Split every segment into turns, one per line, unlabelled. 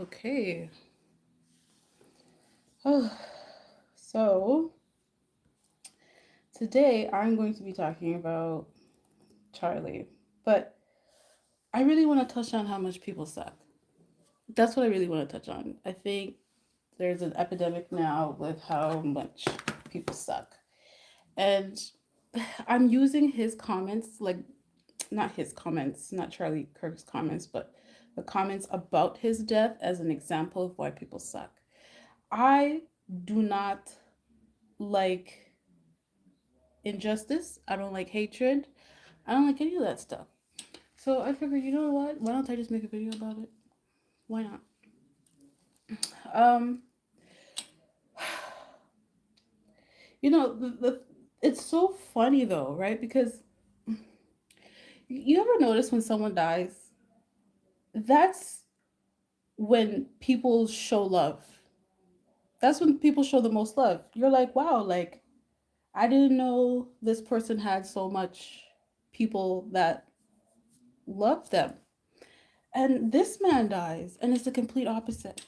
Okay. Oh, so today I'm going to be talking about Charlie, but I really want to touch on how much people suck. That's what I really want to touch on. I think there's an epidemic now with how much people suck. And I'm using his comments, like, not his comments, not Charlie Kirk's comments, but the comments about his death as an example of why people suck. I do not like injustice. I don't like hatred. I don't like any of that stuff. So I figured, you know what? Why don't I just make a video about it? Why not? Um, the it's so funny though, right? Because you ever notice when someone dies, that's when people show love. That's when people show the most love. You're like, wow, like I didn't know this person had so much people that love them. And this man dies, and it's the complete opposite.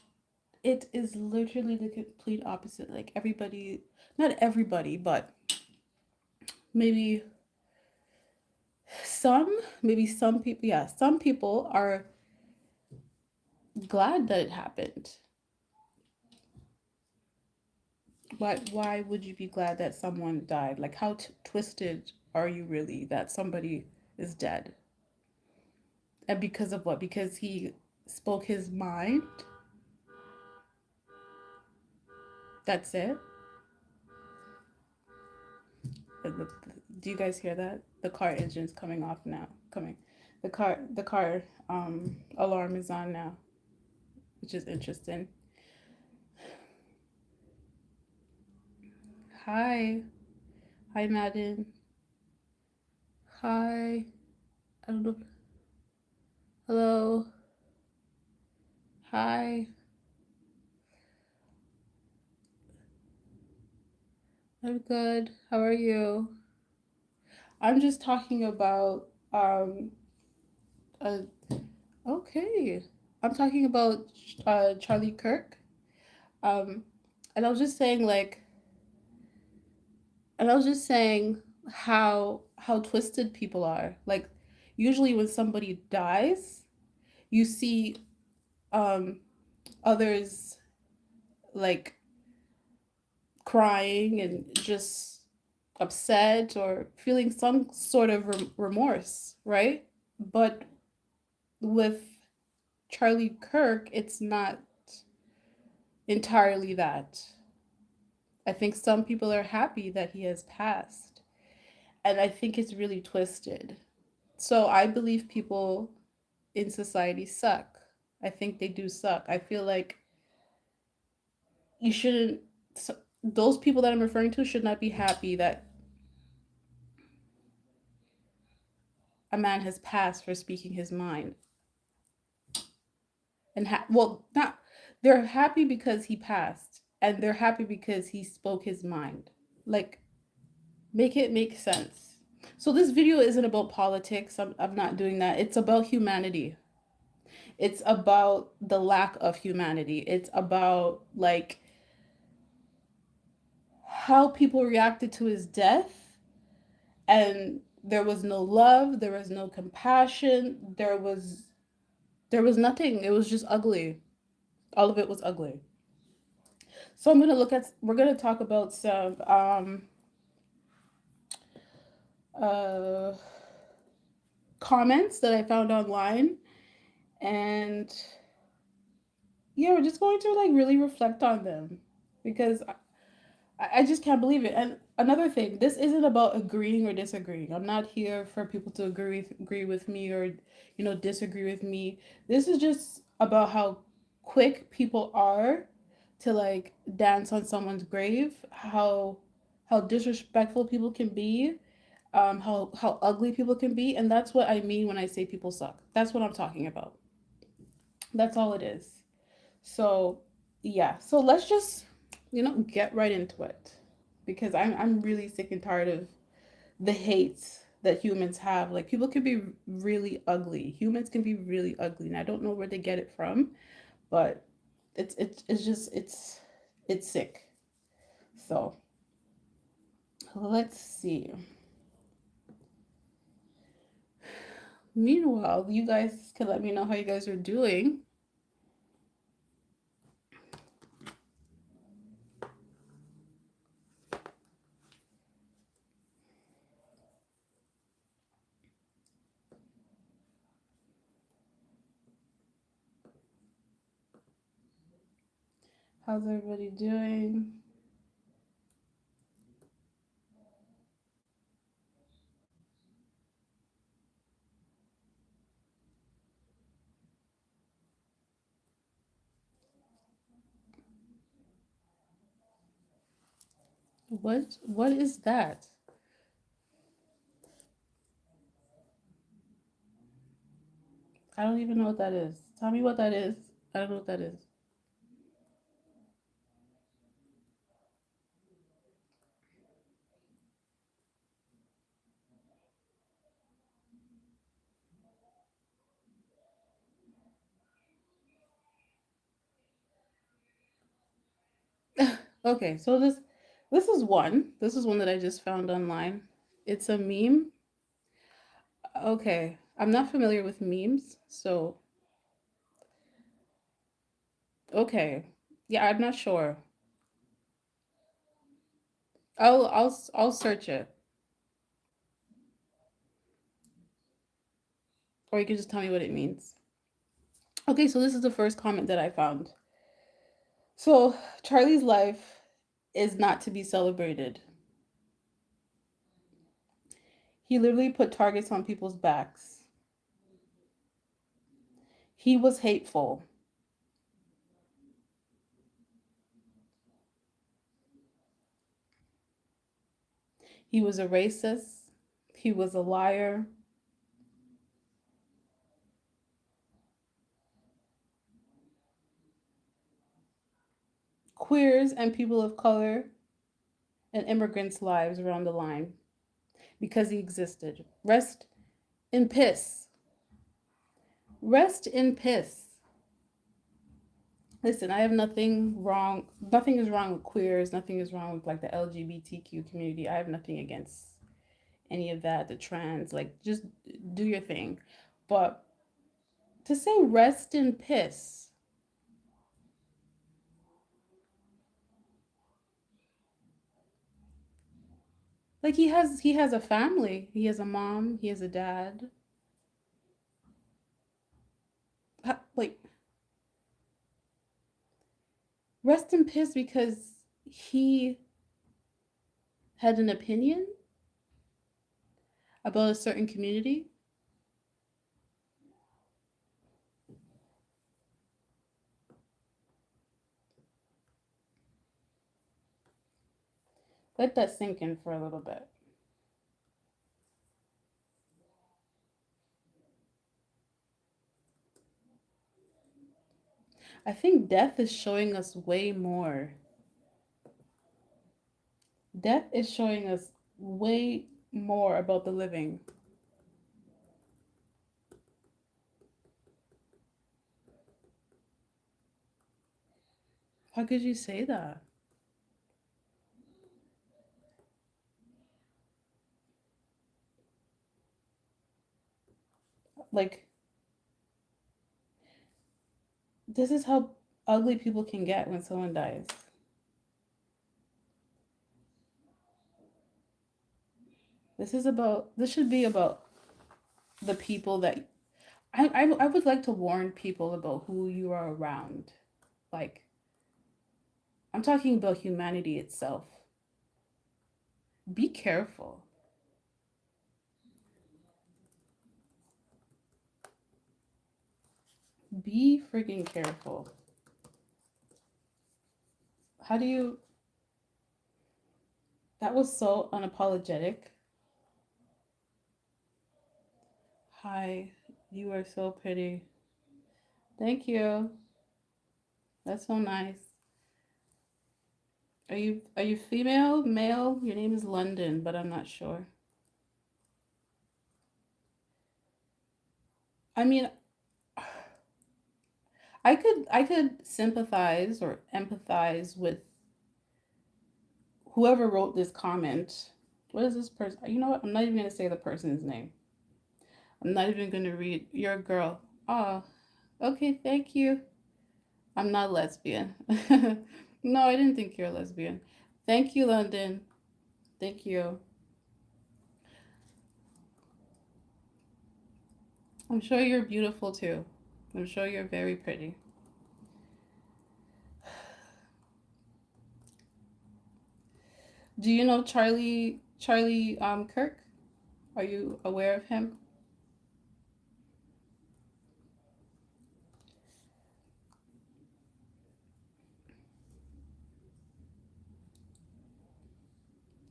It is literally the complete opposite. Like everybody, not everybody, but maybe maybe some people, yeah, some people are glad that it happened. Why would you be glad that someone died? Like how twisted are you really that somebody is dead? And because of what? Because he spoke his mind? That's it? Do you guys hear that? The car engine's coming off now. Coming. The car alarm is on now, which is interesting. Hi. Hi, Madden. Hi. I don't know. Hello. Hi. I'm good. How are you? I'm just talking about uh okay. I'm talking about Charlie Kirk. Um and I was just saying like and I was just saying how twisted people are. Like usually when somebody dies, you see um others like crying and just upset or feeling some sort of remorse, right? But with Charlie Kirk, it's not entirely that. I think some people are happy that he has passed, and I think it's really twisted. So I believe people in society suck. I think they do suck. I feel like you shouldn't, those people that I'm referring to should not be happy that a man has passed for speaking his mind. And well, not, they're happy because he passed, and they're happy because he spoke his mind. Like, make it make sense. So this video isn't about politics. I'm not doing that. It's about humanity. It's about the lack of humanity. It's about like how people reacted to his death, and there was no love, there was no compassion, there was nothing. It was just ugly. All of it was ugly. So we're gonna talk about some uh comments that I found online, and yeah, we're just going to like really reflect on them because I just can't believe it. And another thing, this isn't about agreeing or disagreeing. I'm not here for people to agree with me or disagree with me. This is just about how quick people are to like dance on someone's grave, how disrespectful people can be, how ugly people can be, and that's what I mean when I say people suck. That's what I'm talking about. That's all it is. So, yeah. So let's just, get right into it because I'm really sick and tired of the hate that humans have. Like people can be really ugly. Humans can be really ugly, and I don't know where they get it from, but it's just it's sick. So let's see. Meanwhile, you guys can let me know how you guys are doing. How's everybody doing? What is that? I don't even know what that is. Tell me what that is. I don't know what that is. Okay, so this is one. This is one that I just found online. It's a meme. Okay, I'm not familiar with memes, so okay. Yeah, I'm not sure. I'll search it, or you can just tell me what it means. Okay, so this is the first comment that I found. So Charlie's life is not to be celebrated. He literally put targets on people's backs. He was hateful. He was a racist. He was a liar. Queers and people of color and immigrants' lives were on the line because he existed. Rest in piss. Rest in piss. Listen, I have nothing wrong. Nothing is wrong with queers. Nothing is wrong with like the LGBTQ community. I have nothing against any of that. The trans, like, just do your thing. But to say rest in piss, like he has a family. He has a mom. He has a dad. Like rest in piss because he had an opinion about a certain community. Let that sink in for a little bit. I think death is showing us way more. Death is showing us way more about the living. How could you say that? Like, this is how ugly people can get when someone dies. This should be about the people that I would like to warn people about who you are around. Like, I'm talking about humanity itself. Be careful. Be freaking careful. How do you. That was so unapologetic. Hi, you are so pretty. Thank you. That's so nice. Are you female, male? Your name is London, but I'm not sure. I mean, I could sympathize or empathize with whoever wrote this comment. What is this person? You know what? I'm not even gonna say the person's name. I'm not even gonna read your girl. Oh, okay, thank you. I'm not lesbian. No, I didn't think you're a lesbian. Thank you, London. Thank you. I'm sure you're beautiful too. I'm sure you're very pretty. Do you know Charlie Kirk? Are you aware of him?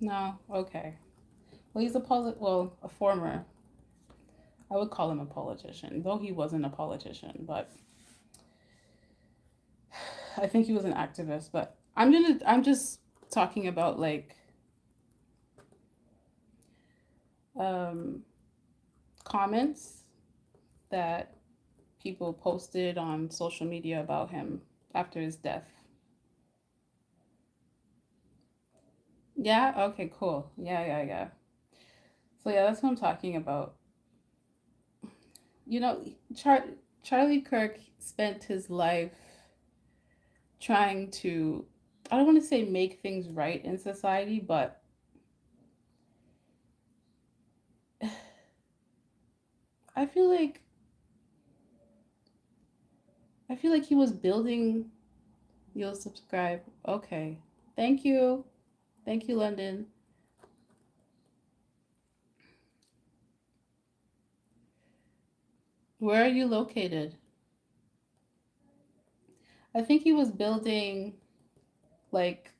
No. Okay. Well, he's a former. I would call him a politician, though he wasn't a politician, but I think he was an activist. But I'm just talking about like um, comments that people posted on social media about him after his death. Yeah. Okay. Cool. Yeah. Yeah. Yeah. So yeah, that's what I'm talking about. You know, Charlie Kirk spent his life trying to, I don't want to say make things right in society, but I feel like I feel like he was building. You'll subscribe. Okay. Thank you. Thank you, London. Where are you located? I think he was building like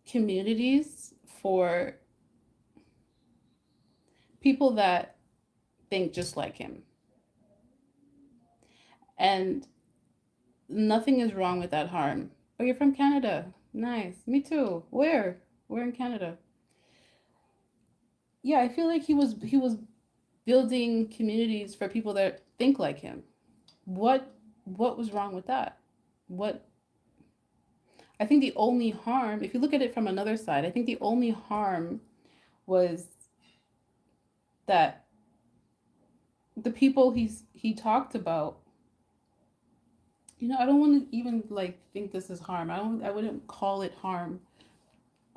communities for people that think just like him. And nothing is wrong with that harm. Oh, you're from Canada. Nice. Me too. Where? Where in Canada? Yeah, I feel like he was building communities for people that think like him. What was wrong with that? What I think the only harm, if you look at it from another side, I think the only harm was that the people he talked about, I don't want to even like think this is harm. I wouldn't call it harm.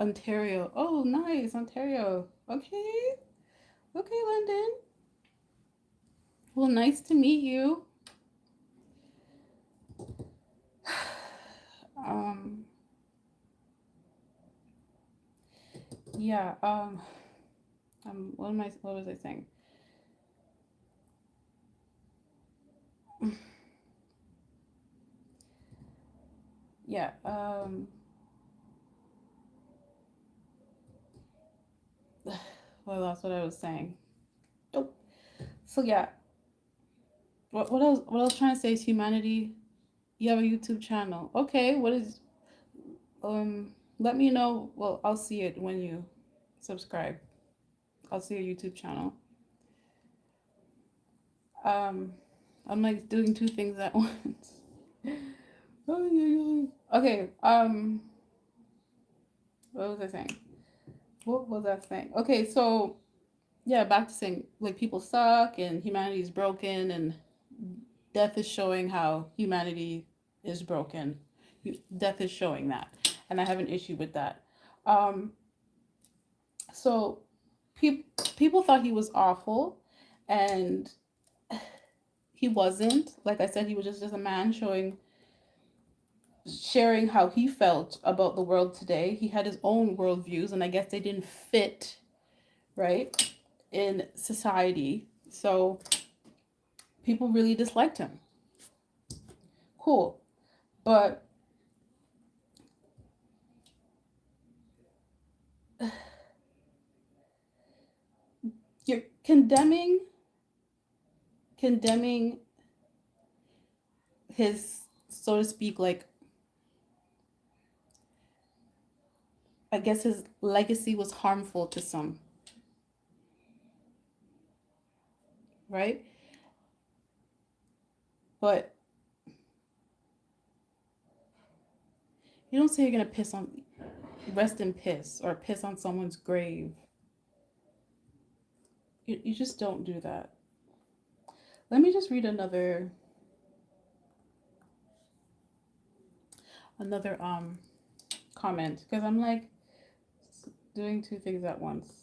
Ontario. Oh, nice. Ontario. Okay. Okay, London. Well, nice to meet you. Um yeah, what was I saying? Yeah, well, that's what I was saying. Oh, so yeah, what I was trying to say is humanity. You have a YouTube channel. Okay, what is um let me know. Well, I'll see it when you subscribe. I'll see your YouTube channel. Um I'm like doing two things at once. Oh, yeah, yeah. Okay, what was I saying? What was I saying? Okay, so yeah, back to saying like people suck and humanity is broken and death is showing how humanity is broken. Death is showing that, and I have an issue with that. Um, so people thought he was awful, and he wasn't. Like I said, he was just a man sharing how he felt about the world today. He had his own worldviews, and I guess they didn't fit right in society. So people really disliked him. Cool, but you're condemning his, so to speak, like I guess his legacy was harmful to some. right? But you don't say you're gonna piss on, rest in piss, or piss on someone's grave. You just don't do that. Let me just read another comment, because I'm like doing two things at once.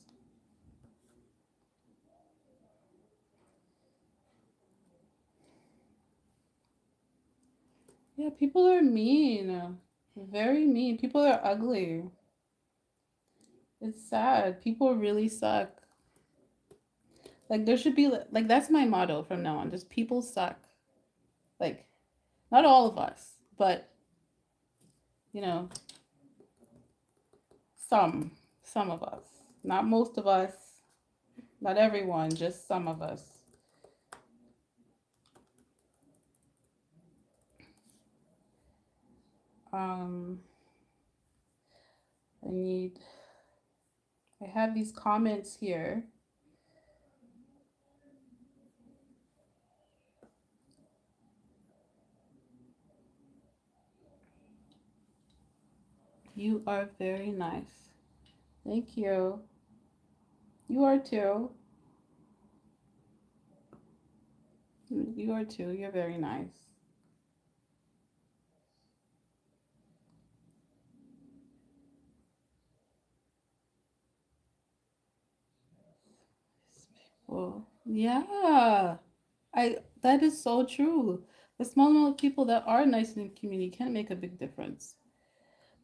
Yeah, people are mean. Very mean. People are ugly. It's sad. People really suck. Like there should be like that's my motto from now on. Just people suck. Like not all of us, but you know, some some of us. Not most of us, not everyone, just some of us. Um I need I have these comments here. You are very nice. Thank you. You are too. You are too. You're very nice. Well, yeah. I that is so true. The small amount of people that are nice in the community can make a big difference.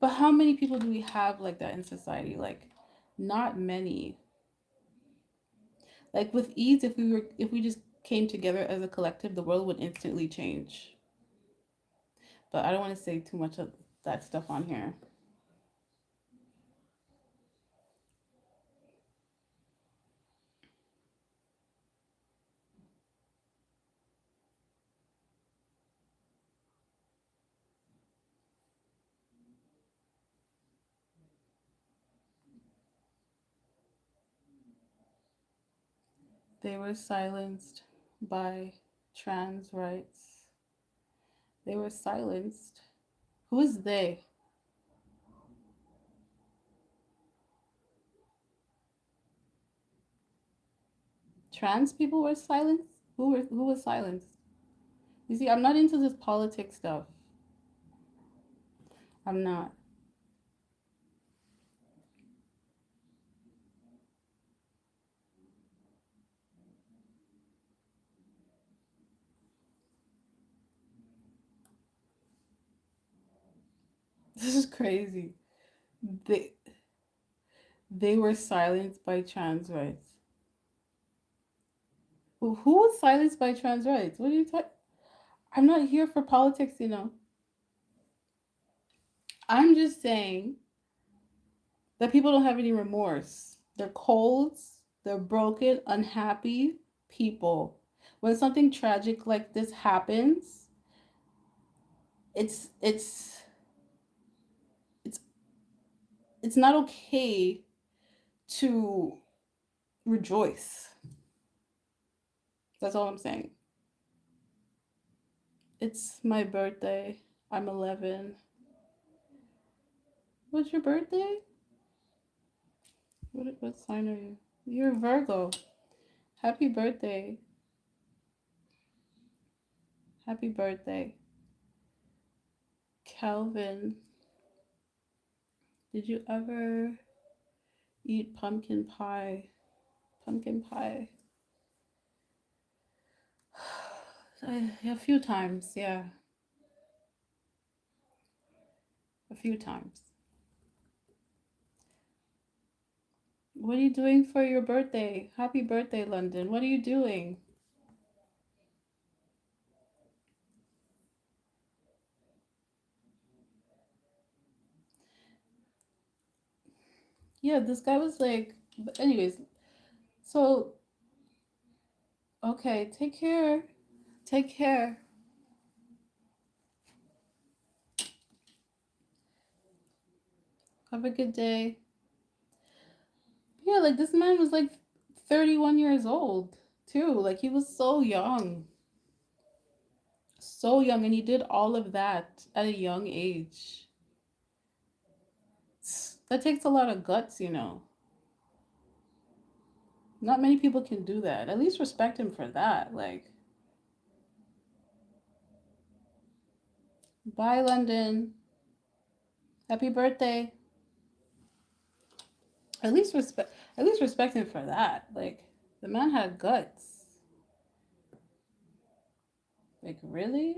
But how many people do we have like that in society? Like, not many. Like with ease, if we just came together as a collective, the world would instantly change. But I don't want to say too much of that stuff on here. They were silenced by trans rights. They were silenced. Who is they? Trans people were silenced? Who was silenced? You see, I'm not into this politics stuff. I'm not. This is crazy. They they were silenced by trans rights. Who was silenced by trans rights? What are you talking? I'm not here for politics. I'm just saying that people don't have any remorse. They're cold, they're broken, unhappy people. When something tragic like this happens, it's it's it's it's not okay to rejoice. That's all I'm saying. It's my birthday. I'm 11. What's your birthday? What sign are you? You're a Virgo. Happy birthday. Happy birthday. Calvin, did you ever eat pumpkin pie? Pumpkin pie. A few times, yeah. A few times. What are you doing for your birthday? Happy birthday, London. What are you doing? Yeah, this guy was like, but anyways, so, okay, take care. Take care. Have a good day. Yeah, like this man was like 31 years old. too. Like he was so young, and he did all of that at a young age. That takes a lot of guts, you know. Not many people can do that. At least respect him for that. Like, bye, London. Happy birthday. At least respect. At least respect him for that. Like, the man had guts. Like, really?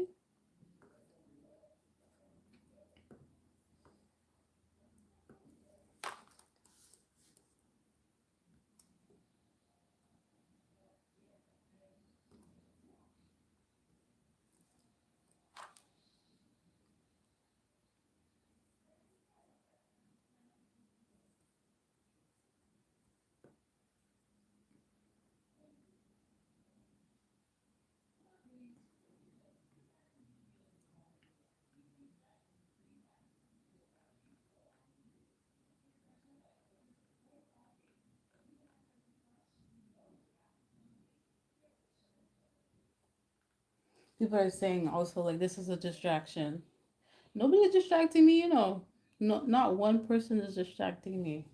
People are saying also like this is a distraction. Nobody's distracting me, you know. No, not one person is distracting me.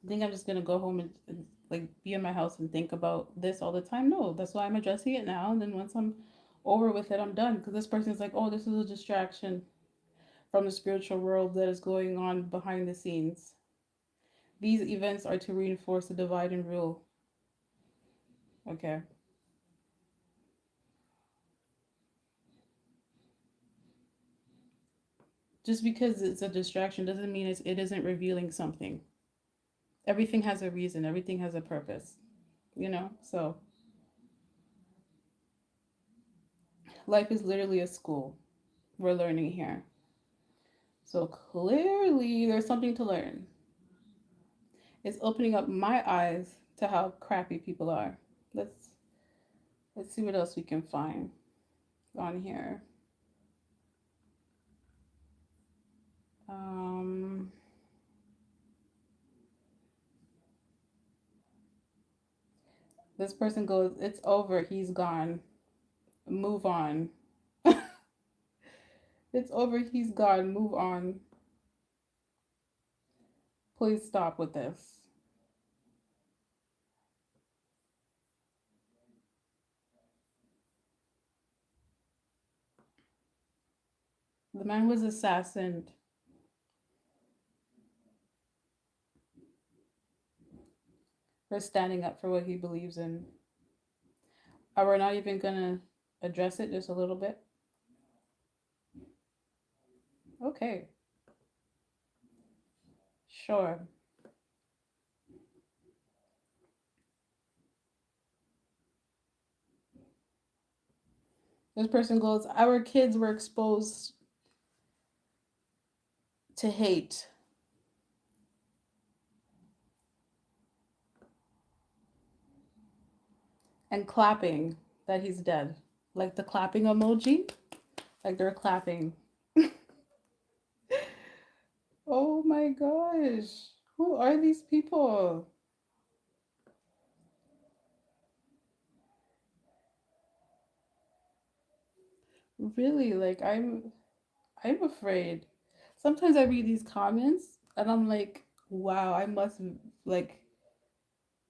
I think I'm just gonna go home and like be in my house and think about this all the time. No, that's why I'm addressing it now. And then once I'm over with it, I'm done. Because this person's like, oh, this is a distraction from the spiritual world that is going on behind the scenes. These events are to reinforce the divide and rule. Okay. Just because it's a distraction doesn't mean it isn't revealing something. Everything has a reason, everything has a purpose, you know? So life is literally a school. We're learning here. So clearly there's something to learn. It's opening up my eyes to how crappy people are. Let's let's see what else we can find on here. Um, this person goes, it's over, he's gone. Move on. It's over, he's gone. Move on. Please stop with this. The man was assassinated for standing up for what he believes in. We're not even gonna address it just a little bit. Okay, sure. This person goes, our kids were exposed to hate and clapping that he's dead. Like the clapping emoji, like they're clapping. Oh my gosh. Who are these people? Really, like I'm afraid. Sometimes I read these comments and I'm like, wow, I must like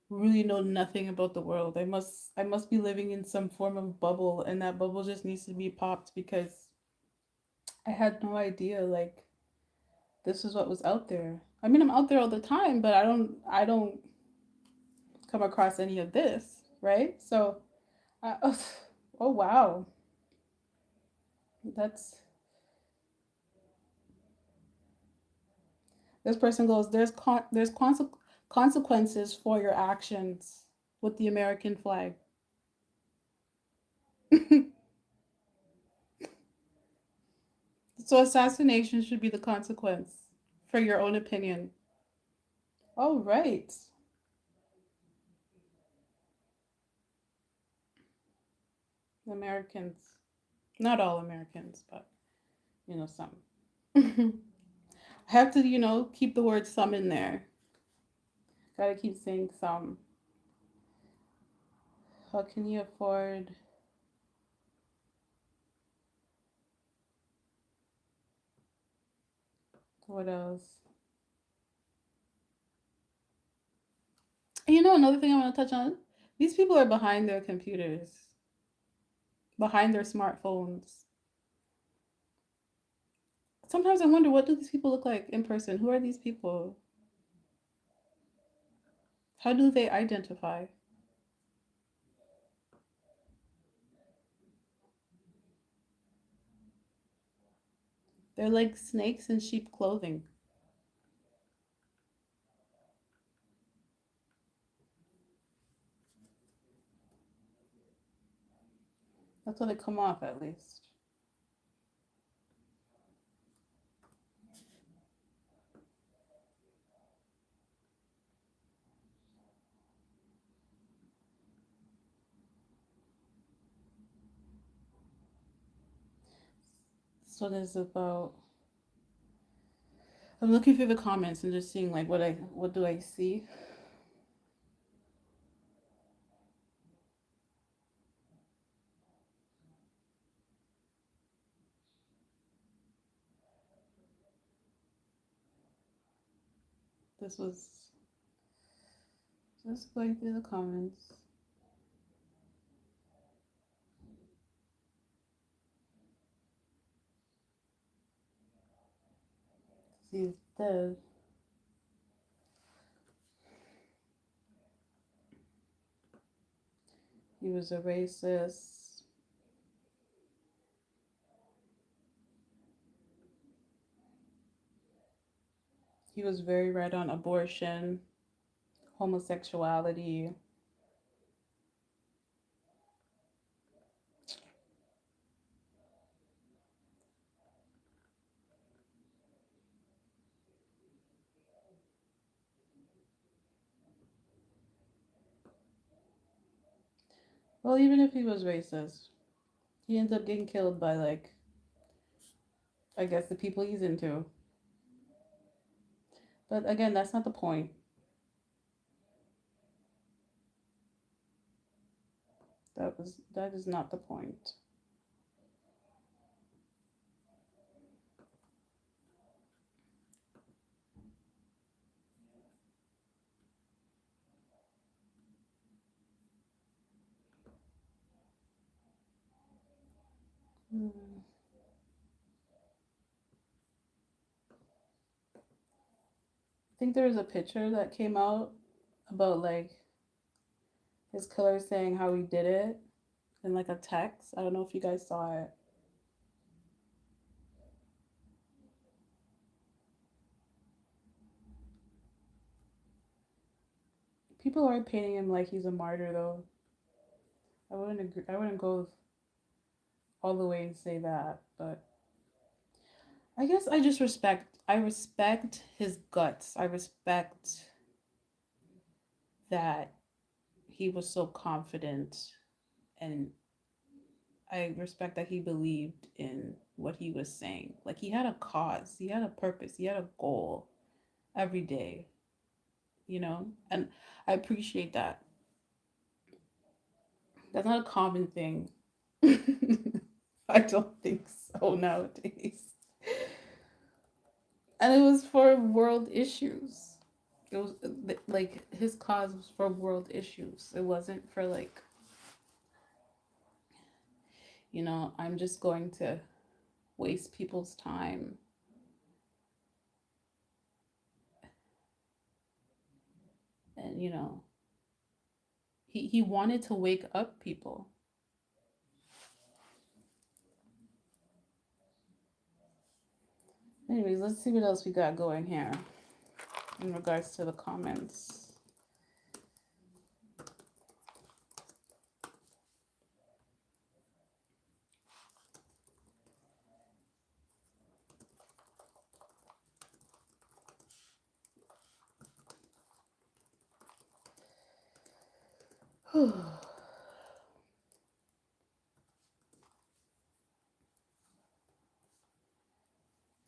really know nothing about the world. I must be living in some form of bubble and that bubble just needs to be popped because I had no idea like this is what was out there. I mean, I'm out there all the time, but I don't come across any of this, right? So, oh wow. That's this person goes, there's consequences for your actions with the American flag. So assassination should be the consequence for your own opinion. Oh right. Americans. Not all Americans, but you know some. I have to, keep the word some in there. Gotta keep saying some. How can you afford what else? And you know another thing I want to touch on? These people are behind their computers, behind their smartphones. Sometimes I wonder, what do these people look like in person? Who are these people? How do they identify? They're like snakes in sheep clothing. That's what they come off at least. This one is about. I'm looking through the comments and just seeing like what do I see. This was just going through the comments. He's dead. He was a racist. He was very right on abortion, homosexuality. Well, even if he was racist, he ends up getting killed by like I guess the people he's into. But again, that's not the point. That is not the point. Hmm. I think there was a picture that came out about like his killer saying how he did it in like a text. I don't know if you guys saw it. People are painting him like he's a martyr though. I wouldn't agree. I wouldn't go all the way and say that, but I guess I respect his guts. I respect that he was so confident, and I respect that he believed in what he was saying. Like he had a cause, he had a purpose, he had a goal every day, you know? And I appreciate that. That's not a common thing. I don't think so nowadays. And it was for world issues. It was like his cause was for world issues. It wasn't for like, I'm just going to waste people's time. And he wanted to wake up people. Anyways, let's see what else we got going here in regards to the comments.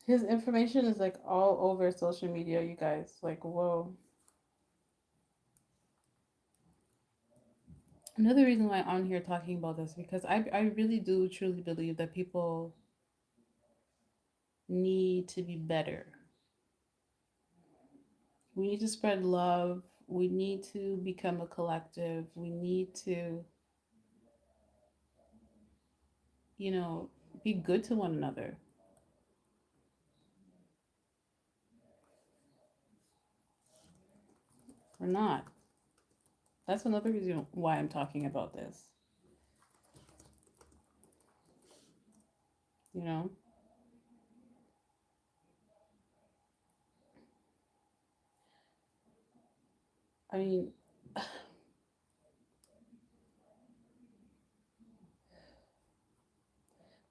His information is like all over social media, you guys. Like, whoa. Another reason why I'm here talking about this because I really do truly believe that people need to be better. We need to spread love. We need to become a collective. We need to, you know, be good to one another. We're not. That's another reason why I'm talking about this. You know, I mean,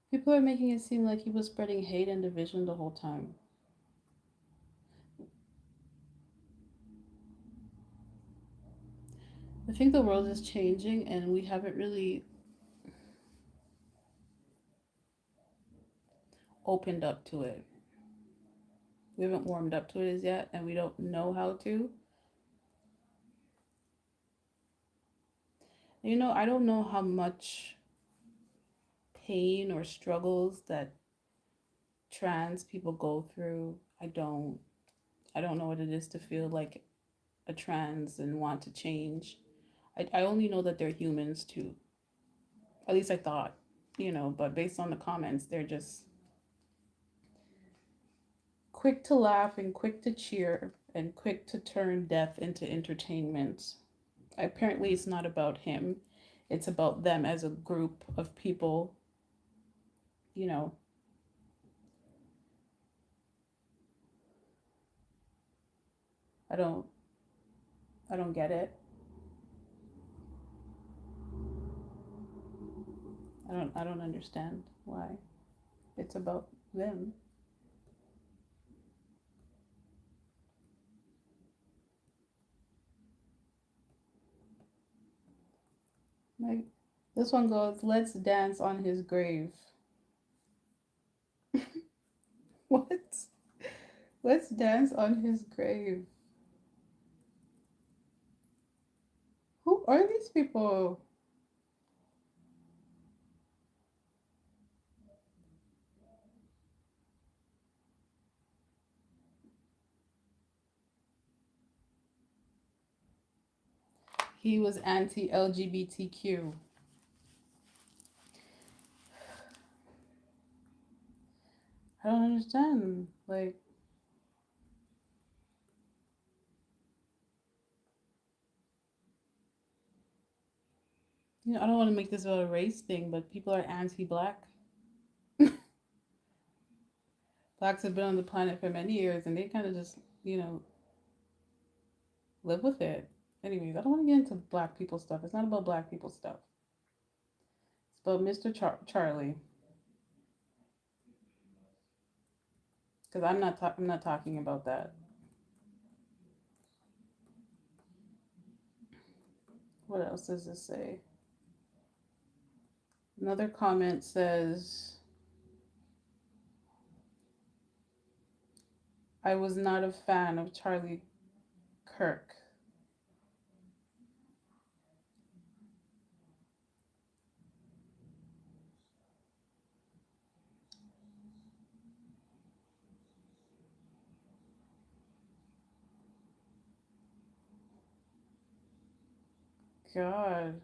people are making it seem like he was spreading hate and division the whole time. I think the world is changing and we haven't really opened up to it. We haven't warmed up to it as yet and we don't know how to. You know, I don't know how much pain or struggles that trans people go through. I don't know what it is to feel like a trans and want to change. I only know that they're humans too. At least I thought, you know, but based on the comments, they're just quick to laugh and quick to cheer and quick to turn death into entertainment. Apparently, it's not about him, it's about them as a group of people, you know. I don't I don't get it. I don't understand why it's about them. Like this one goes, let's dance on his grave. What? Let's dance on his grave. Who are these people? He was anti LGBTQ. I don't understand. Like, you know, I don't want to make this about a race thing, but people are anti black. Blacks have been on the planet for many years and they kind of just, you know, live with it. Anyways, I don't want to get into black people stuff. It's not about black people stuff. It's about Mr. Charlie. Because I'm not talking about that. What else does this say? Another comment says, I was not a fan of Charlie Kirk. God.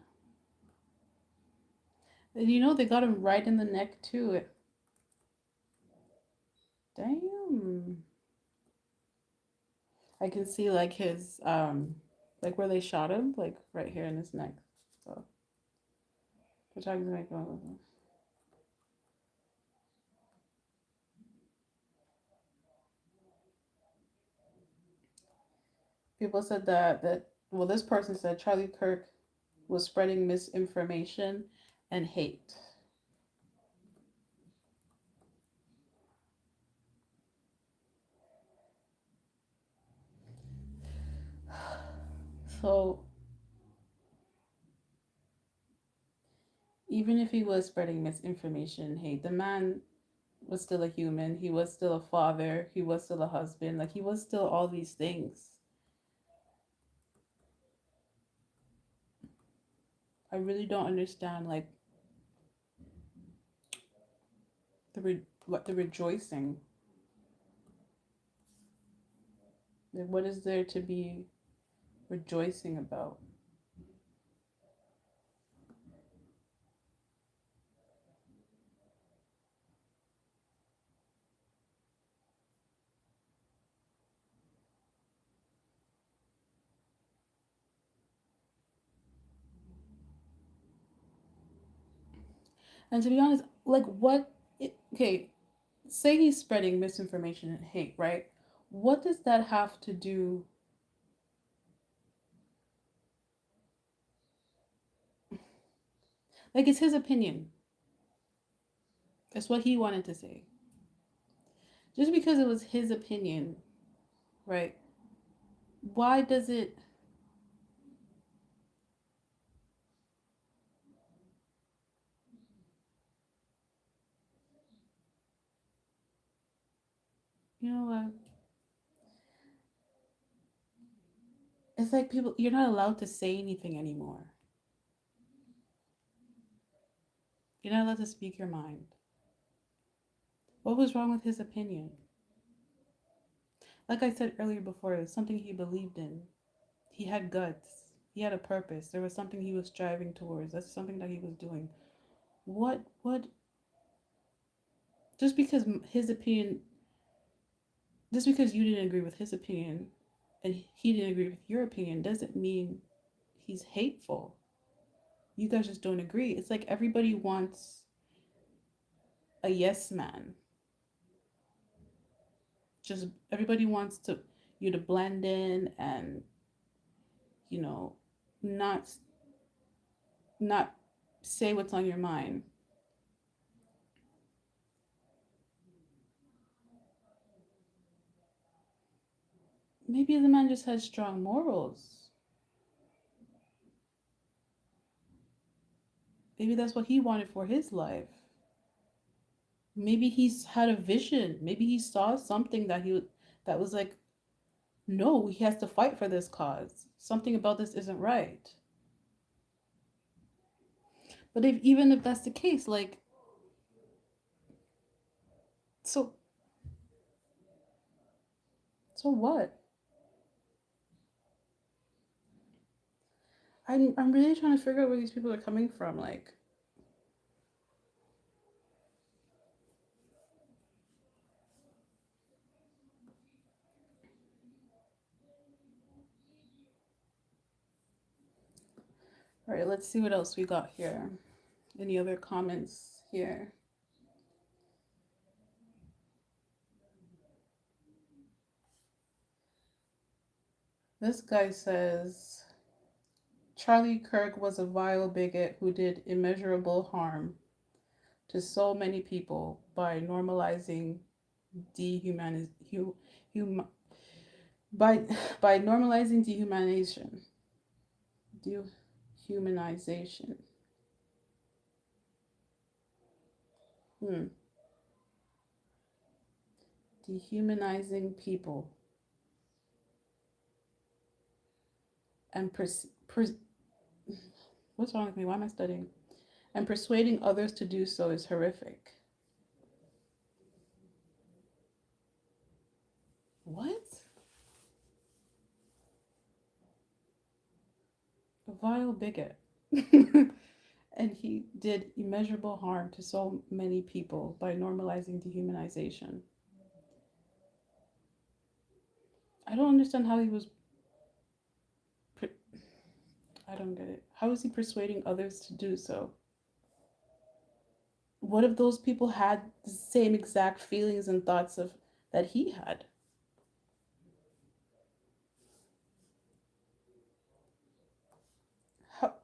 And you know, they got him right in the neck, too. Damn. I can see like his, like where they shot him, like right here in his neck. So, photography make people said that well, this person said Charlie Kirk was spreading misinformation and hate. So even if he was spreading misinformation and hate, the man was still a human. He was still a father. He was still a husband. Like he was still all these things. I really don't understand like what the rejoicing. Like, what is there to be rejoicing about? And to be honest, like what? Okay, say he's spreading misinformation and hate, right? What does that have to do? Like, it's his opinion. That's what he wanted to say. Just because it was his opinion, right? Why does it? You know what? It's like people. You're not allowed to say anything anymore. You're not allowed to speak your mind. What was wrong with his opinion? Like I said earlier before, it was something he believed in. He had guts. He had a purpose. There was something he was striving towards. That's something that he was doing. What? Just because his opinion, just because you didn't agree with his opinion and he didn't agree with your opinion, doesn't mean he's hateful. You guys just don't agree. It's like everybody wants a yes man. Just everybody wants to you to blend in and you know not not say what's on your mind. Maybe the man just has strong morals. Maybe that's what he wanted for his life. Maybe he's had a vision. Maybe he saw something that was like, no, he has to fight for this cause. Something about this isn't right. But even if that's the case, like, so so what? I'm really trying to figure out where these people are coming from. Like, all right, let's see what else we got here. Any other comments here? This guy says Charlie Kirk was a vile bigot who did immeasurable harm to so many people by normalizing dehumaniz hum, by by normalizing dehumanization. Hmm. Dehumanizing people and what's wrong with me? Why am I studying? And persuading others to do so is horrific. What? A vile bigot. And he did immeasurable harm to so many people by normalizing dehumanization. I don't understand how he was. I don't get it. How is he persuading others to do so? What if those people had the same exact feelings and thoughts of that he had?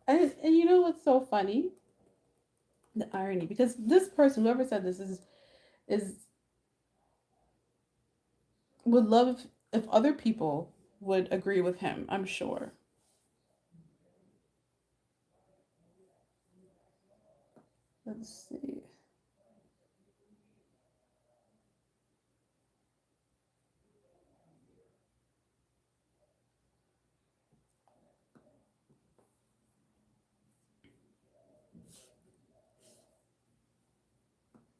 And you know what's so funny? The irony, because this person, whoever said this, is would love if other people would agree with him. I'm sure. Let's see.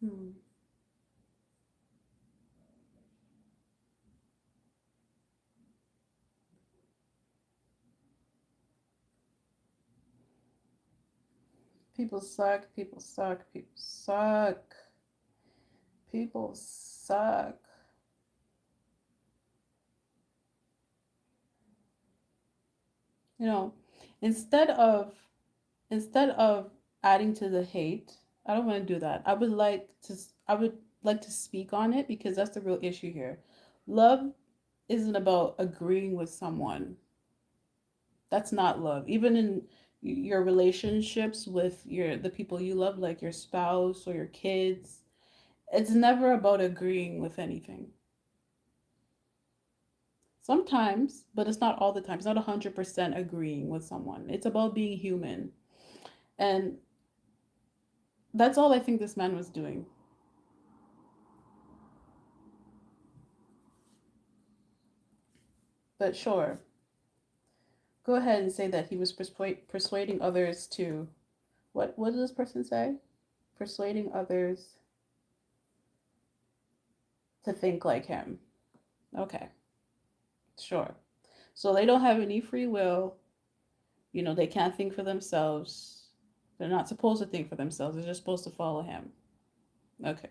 Hmm. People suck. People suck. People suck. People suck. You know, instead of instead of adding to the hate, I don't want to do that. I would like to speak on it because that's the real issue here. Love isn't about agreeing with someone. That's not love. Even in your relationships with the people you love, like your spouse or your kids, it's never about agreeing with anything. Sometimes, but it's not all the time. It's not 100% agreeing with someone. It's about being human. And that's all I think this man was doing. But sure, go ahead and say that he was persuading others to what did this person say? Persuading others to think like him. Okay, sure. So they don't have any free will. They can't think for themselves. They're not supposed to think for themselves. They're just supposed to follow him. Okay.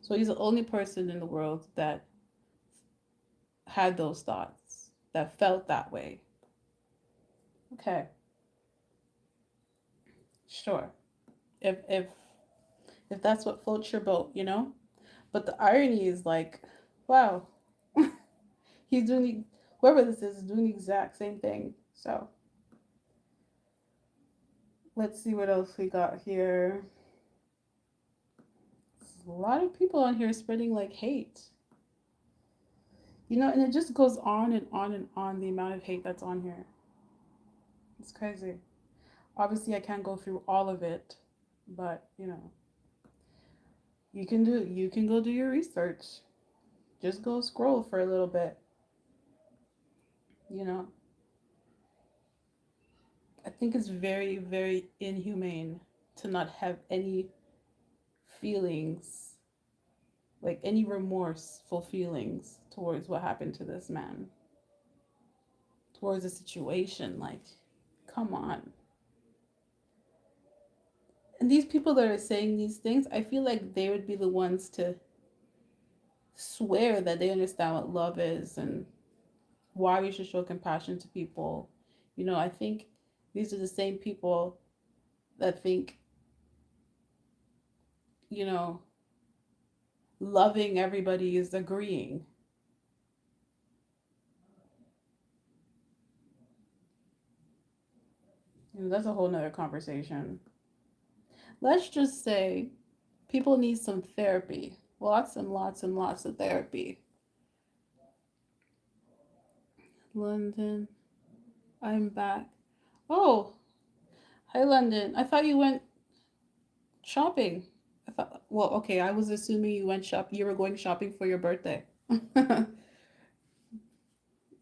So he's the only person in the world that had those thoughts, that felt that way. Okay. Sure. If that's what floats your boat. But the irony is like, wow, he's doing whoever this is doing the exact same thing. So let's see what else we got here. A lot of people on here spreading like hate. And it just goes on and on and on the amount of hate that's on here. It's crazy. Obviously I can't go through all of it, but you can go do your research. Just go scroll for a little bit, you know. I think it's very, very inhumane to not have any feelings, like any remorseful feelings towards what happened to this man, towards the situation. Like, come on. And these people that are saying these things, I feel like they would be the ones to swear that they understand what love is and why we should show compassion to people. I think these are the same people that think, you know, loving everybody is agreeing. That's a whole nother conversation. Let's just say people need some therapy. Lots and lots and lots of therapy. London, I'm back. Oh, hi, London. I thought you went shopping. Well, okay, I was assuming you were going shopping for your birthday.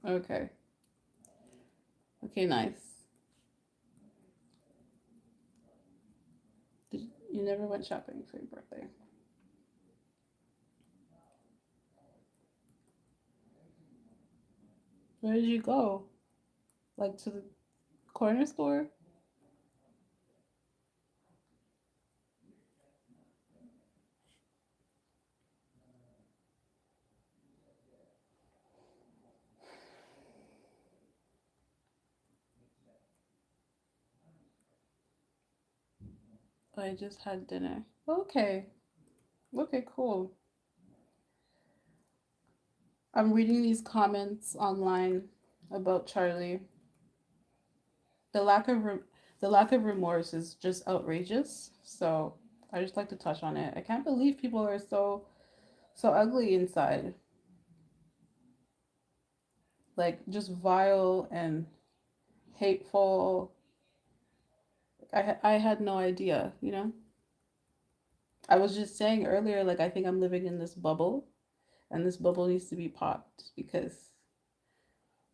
Okay. Okay, nice. You never went shopping for your birthday. Where did you go? Like to the corner store? I just had dinner. Okay. Okay, cool. I'm reading these comments online about Charlie. The lack of the lack of remorse is just outrageous. So I just like to touch on it. I can't believe people are so ugly inside, like just vile and hateful. I had no idea. I was just saying earlier, like I think I'm living in this bubble, and this bubble needs to be popped because,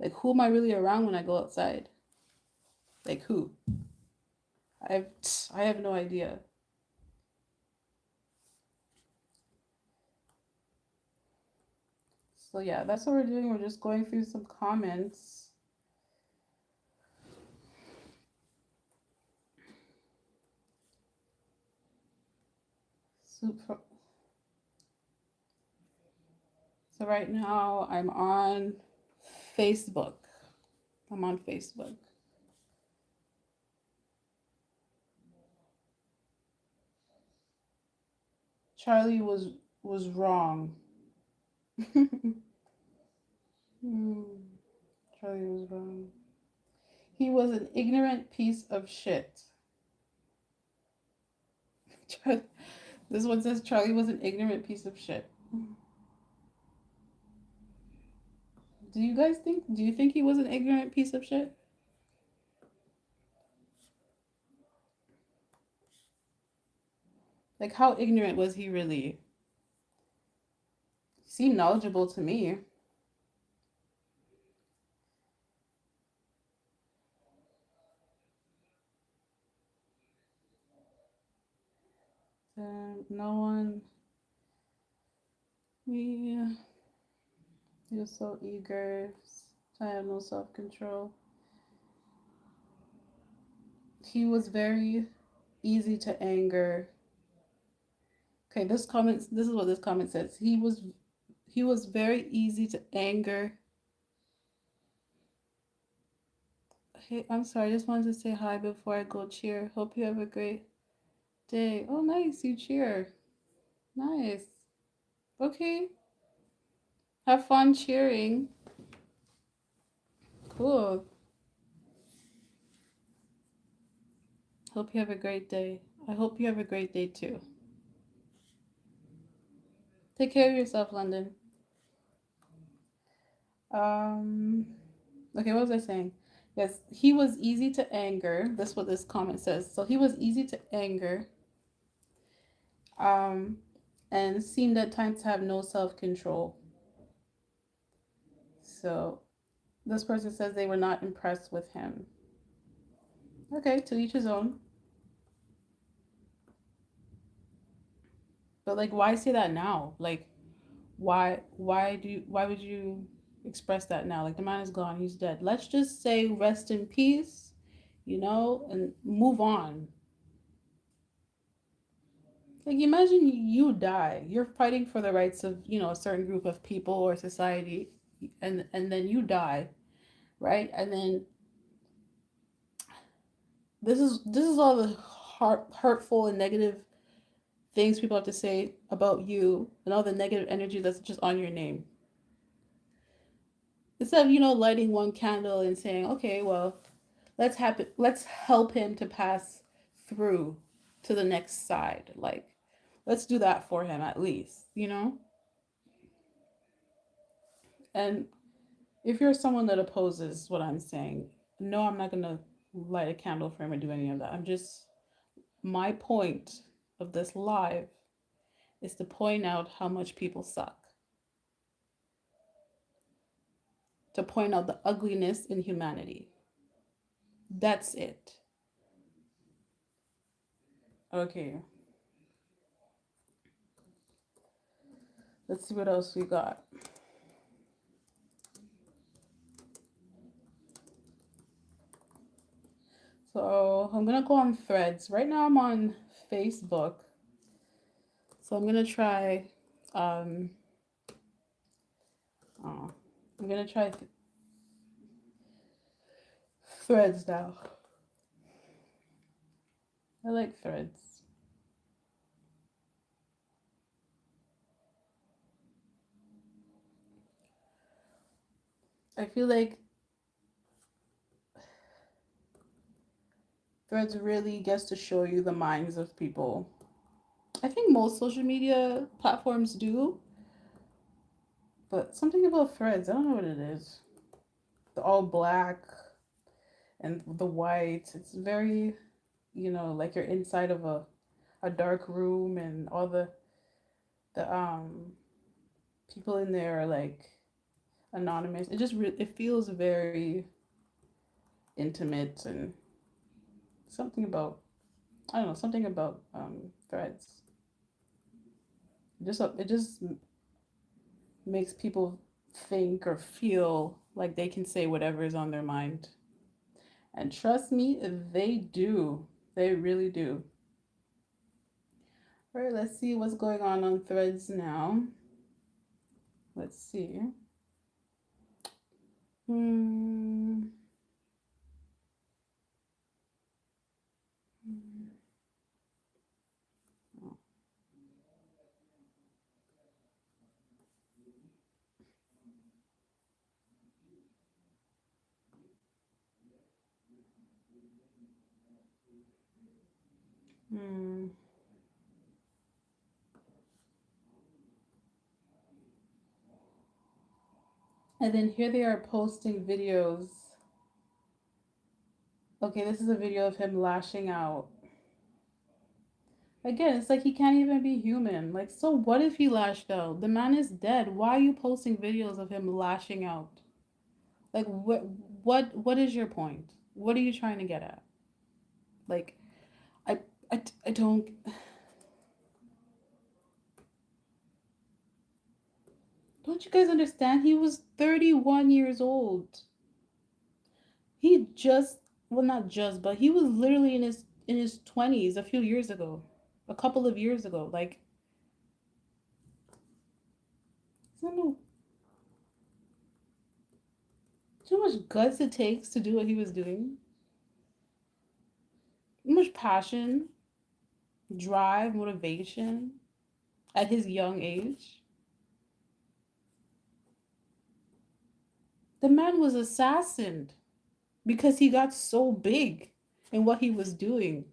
like, who am I really around when I go outside? Like who? I have I have no idea. So yeah, that's what we're doing. We're just going through some comments. So, so right now I'm on Facebook. I'm on Facebook. Charlie was wrong. Hmm, Charlie was wrong. He was an ignorant piece of shit. This one says Charlie was an ignorant piece of shit. Do you guys think? Do you think he was an ignorant piece of shit? Like, how ignorant was he really? He seemed knowledgeable to me. No one. Yeah, he was so eager. I have no self control. He was very easy to anger. Okay, this comment. This is what this comment says. He was very easy to anger. Hey, I'm sorry. I just wanted to say hi before I go cheer. Hope you have a great day. Oh, nice. You cheer. Nice. Okay. Have fun cheering. Cool. Hope you have a great day. I hope you have a great day too. Take care of yourself, London. Um, okay, what was I saying? Yes, he was easy to anger. That's what this comment says. So he was easy to anger, um, and seemed at times to have no self control. So this person says they were not impressed with him. Okay, to each his own. But like, why say that now? Like, why would you express that now? Like, the man is gone, he's dead. Let's just say rest in peace, and move on. Like, imagine you die. You're fighting for the rights of, a certain group of people or society, and then you die, right? And then this is all the hurtful and negative things people have to say about you, and all the negative energy that's just on your name. Instead of, lighting one candle and saying, okay, well, let's help him to pass through to the next side. Like, let's do that for him at least. And if you're someone that opposes what I'm saying, no, I'm not gonna light a candle for him or do any of that. My point of this live is to point out how much people suck, to point out the ugliness in humanity. That's it. Okay, let's see what else we got. So I'm gonna go on Threads. Right now I'm on Facebook. So I'm gonna try. Um, oh, I'm gonna try Threads now. I like Threads. I feel like Threads really gets to show you the minds of people. I think most social media platforms do, but something about Threads, I don't know what it is. The all black and the white. It's very, like you're inside of a dark room, and all the people in there are like anonymous. It feels very intimate, and something about I don't know, something about Threads. It just makes people think or feel like they can say whatever is on their mind. And trust me, they do. They really do. All right, let's see what's going on threads now. Let's see. Hmm. Hmm. And then here they are posting videos. Okay, this is a video of him lashing out. Again, it's like he can't even be human. Like, so what if he lashed out? The man is dead. Why are you posting videos of him lashing out? Like, what is your point? What are you trying to get at? Like, I, I don't. Don't you guys understand? He was 31 years old. He just, well, not just, but he was literally in his 20s a few years ago, a couple of years ago. Like, I don't know how much guts it takes to do what he was doing. How much passion, drive, motivation at his young age. The man was assassinated because he got so big in what he was doing.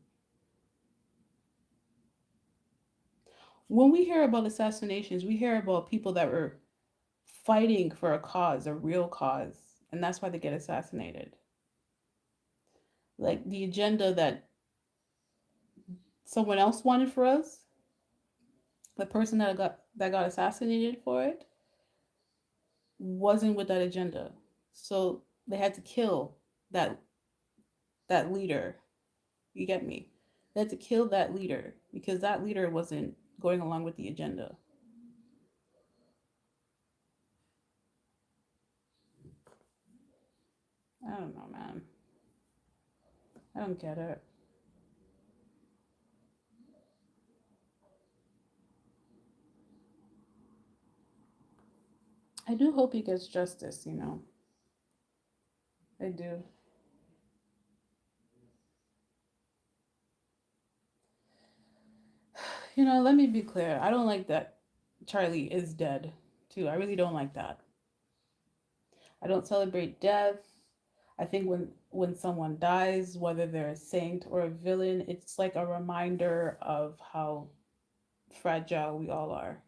When we hear about assassinations, we hear about people that were fighting for a cause, a real cause, and that's why they get assassinated. Like the agenda that someone else wanted for us, the person that got assassinated for it wasn't with that agenda. So they had to kill that that leader. You get me? They had to kill that leader because that leader wasn't going along with the agenda. I don't know, man. I don't get it. I do hope he gets justice. I do. Let me be clear. I don't like that Charlie is dead, too. I really don't like that. I don't celebrate death. I think when someone dies, whether they're a saint or a villain, it's like a reminder of how fragile we all are.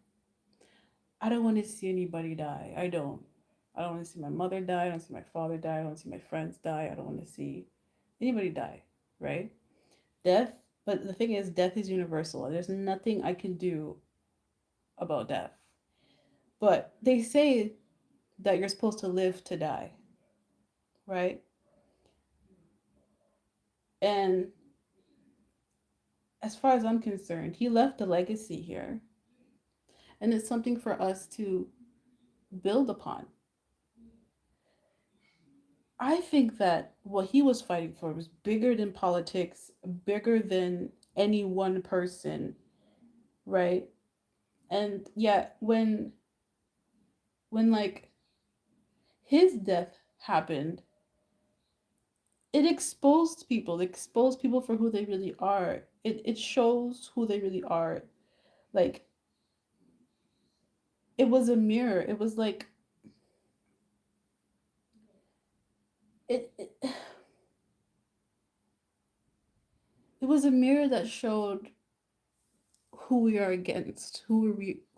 I don't want to see anybody die. I don't. I don't want to see my mother die. I don't want to see my father die. I don't want to see my friends die. I don't want to see anybody die, right? Death, but the thing is, death is universal. There's nothing I can do about death. But they say that you're supposed to live to die, right? And as far as I'm concerned, he left a legacy here. And it's something for us to build upon. I think that what he was fighting for was bigger than politics, bigger than any one person, right? And yeah, when like his death happened, it exposed people for who they really are. It shows who they really are. Like it was a mirror. It was like it it was a mirror that showed who we are against, who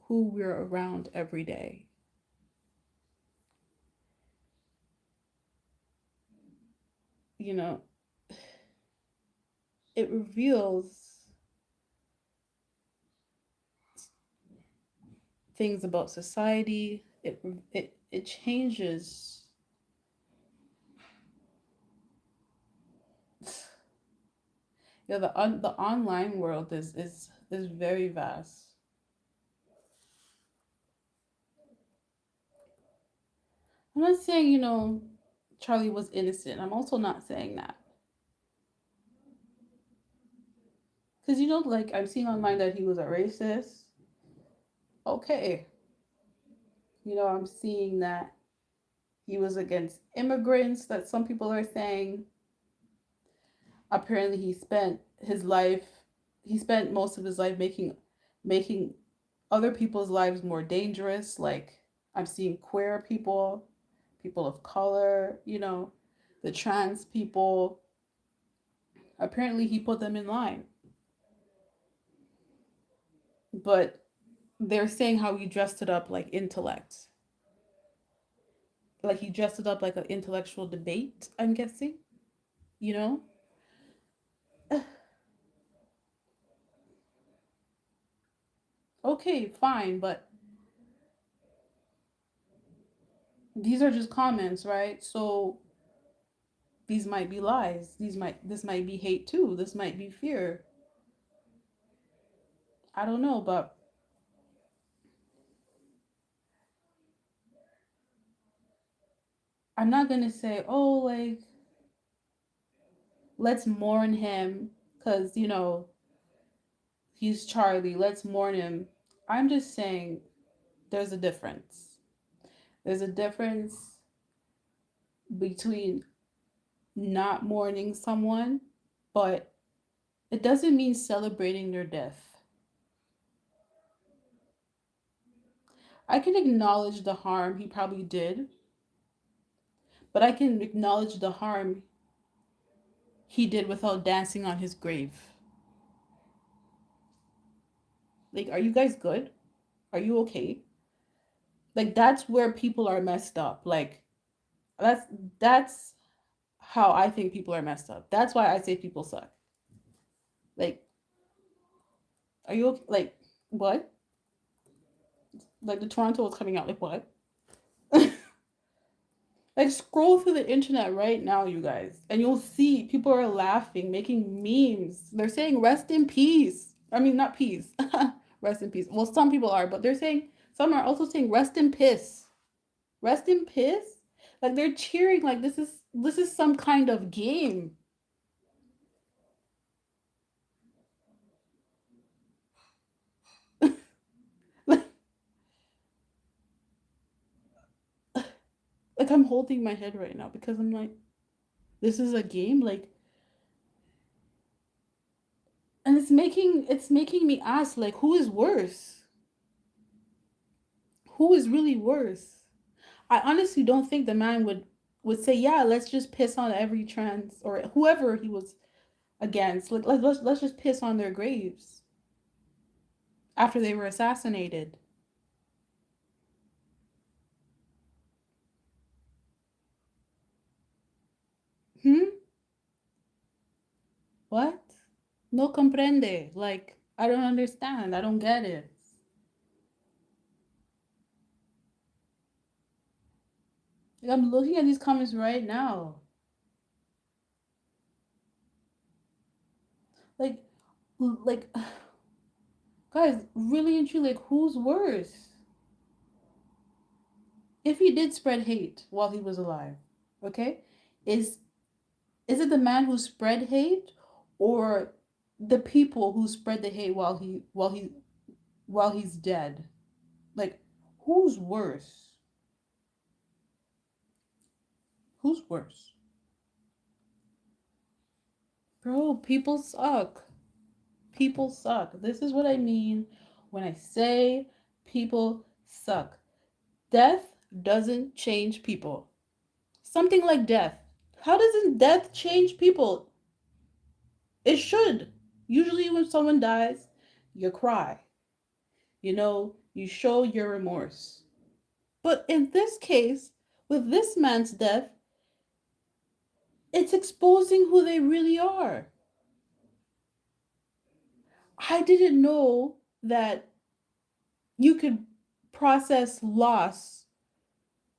we're around every day. You know, it reveals things about society. It changes. The online world is very vast. I'm not saying, Charlie was innocent. I'm also not saying that. Because, like, I'm seeing online that he was a racist. Okay. I'm seeing that he was against immigrants, that some people are saying. Apparently, he spent most of his life making other people's lives more dangerous. Like, I'm seeing queer people, people of color, the trans people. Apparently, he put them in line. But they're saying how he dressed it up like intellect. Like he dressed it up like an intellectual debate, I'm guessing, you know? Okay, fine, but these are just comments, right? So these might be lies. This might be hate too. This might be fear. I don't know, but I'm not gonna say, oh, like, let's mourn him because, he's Charlie. Let's mourn him. I'm just saying there's a difference. There's a difference between not mourning someone, but it doesn't mean celebrating their death. I can acknowledge the harm he probably did, but I can acknowledge the harm he did without dancing on his grave. Like, are you guys good? Are you okay? Like, that's where people are messed up. Like, that's that's how I think people are messed up. That's why I say people suck. Like, are you okay? Like, what? Like the Toronto is coming out. Like what? Like scroll through the internet right now, you guys, and you'll see people are laughing, making memes. They're saying rest in peace. I mean, not peace. Rest in peace. Well, some people are, but they're saying some are also saying rest in piss. Rest in piss? Like they're cheering like this is some kind of game. like, like I'm holding my head right now because I'm like, this is a game? Like, and it's making me ask like who is worse? Who is really worse? I honestly don't think the man would say, "Yeah, let's just piss on every trans or whoever he was against. Like let's just piss on their graves after they were assassinated." Hmm? What? No comprende. Like I don't understand. I don't get it. Like, I'm looking at these comments right now. Like like guys, really and truly, like who's worse? If he did spread hate while he was alive, okay? Is is it the man who spread hate or the people who spread the hate while he's dead? Like who's worse? Who's worse? Bro, people suck. People suck. This is what I mean when I say people suck. Death doesn't change people. Something like death. How doesn't death change people? It should. Usually when someone dies, you cry. You show your remorse. But in this case, with this man's death, it's exposing who they really are. I didn't know that you could process loss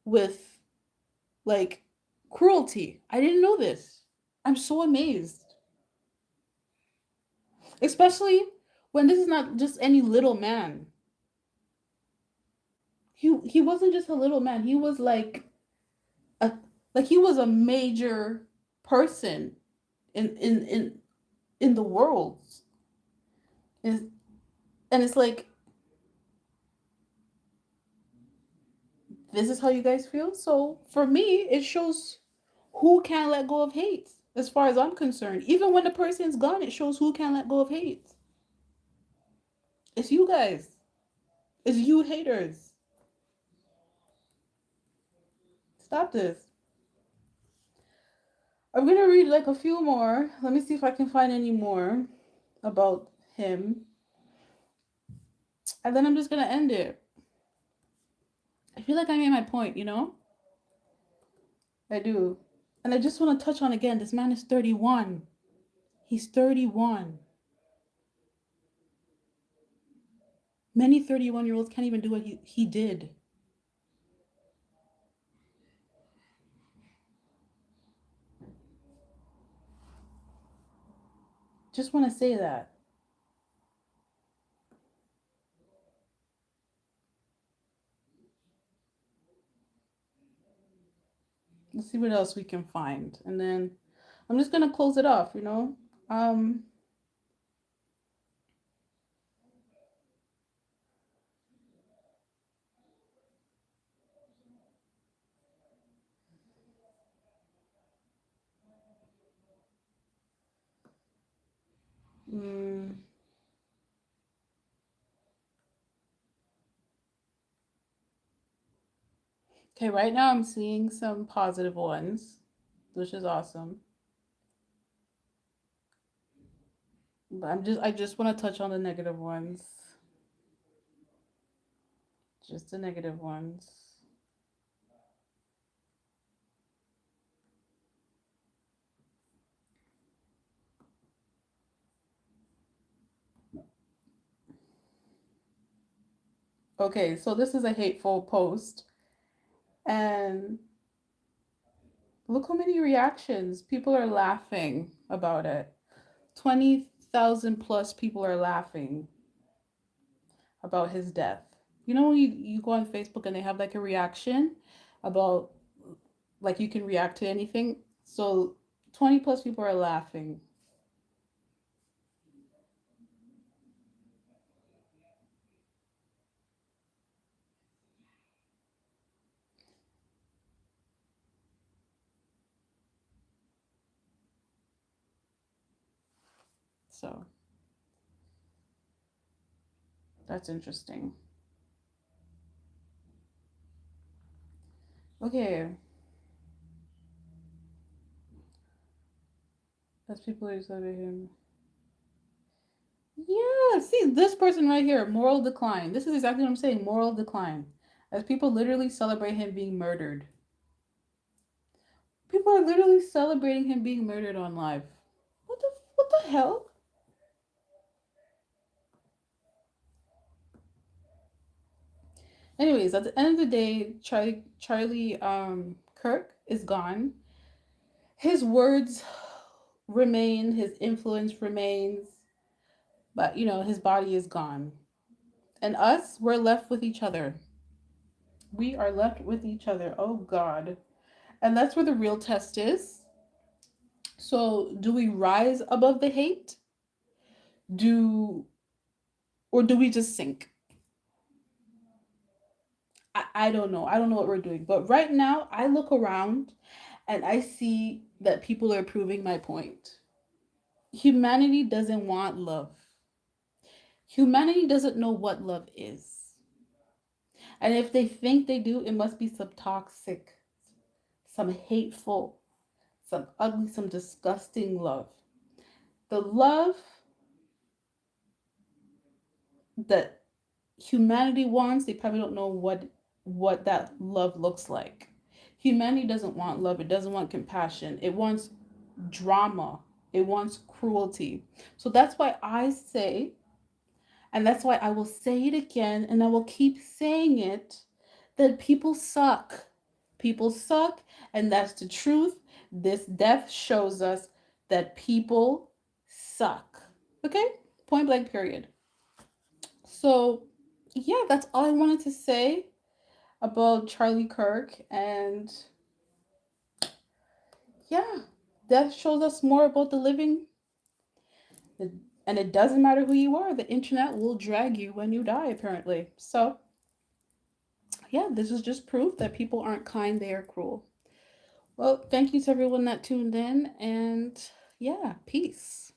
with like cruelty. I didn't know this. I'm so amazed. Especially when this is not just any little man. He wasn't just a little man. He was like Like he was a major person in the world. And, and it's like, this is how you guys feel? So for me, it shows who can't let go of hate. As far as I'm concerned, even when the person's gone, it shows who can't let go of hate. It's you guys. It's you haters. Stop this. I'm gonna read like a few more. Let me see if I can find any more about him. And then I'm just gonna end it. I feel like I made my point, you know? I do. And I just want to touch on again, this man is 31. He's 31. Many 31-year-olds can't even do what he did. Just want to say that. Let's see what else we can find. And then I'm just going to close it off, you know? Um, mm, okay, right now I'm seeing some positive ones, which is awesome. But I just want to touch on the negative ones. Just the negative ones. Okay, so this is a hateful post. And look how many reactions. People are laughing about it. 20,000 plus people are laughing about his death. You know, when you go on Facebook and they have like a reaction about, like, you can react to anything. So 20 plus people are laughing. So that's interesting. Okay. As people who celebrate him. Yeah, see this person right here, moral decline. This is exactly what I'm saying, moral decline. As people literally celebrate him being murdered. People are literally celebrating him being murdered on live. What the hell? Anyways, at the end of the day, Charlie Kirk is gone. His words remain, his influence remains, but you know, his body is gone. And us, we're left with each other. We are left with each other. Oh God. And that's where the real test is. So, do we rise above the hate? Do or do we just sink? I don't know. I don't know what we're doing. But right now, I look around and I see that people are proving my point. Humanity doesn't want love. Humanity doesn't know what love is. And if they think they do, it must be some toxic, some hateful, some ugly, some disgusting love. The love that humanity wants, they probably don't know what that love looks like. Humanity doesn't want love, it doesn't want compassion, it wants drama, it wants cruelty. So that's why I say, and that's why I will say it again and I will keep saying it, that people suck. People suck, and that's the truth. This death shows us that people suck. Okay? Point blank, period. So, yeah, that's all I wanted to say about Charlie Kirk. And Yeah, death shows us more about the living. And it doesn't matter who you are, the internet will drag you when you die, apparently. So, yeah, this is just proof that people aren't kind, they are cruel. Well, thank you to everyone that tuned in, and yeah, peace.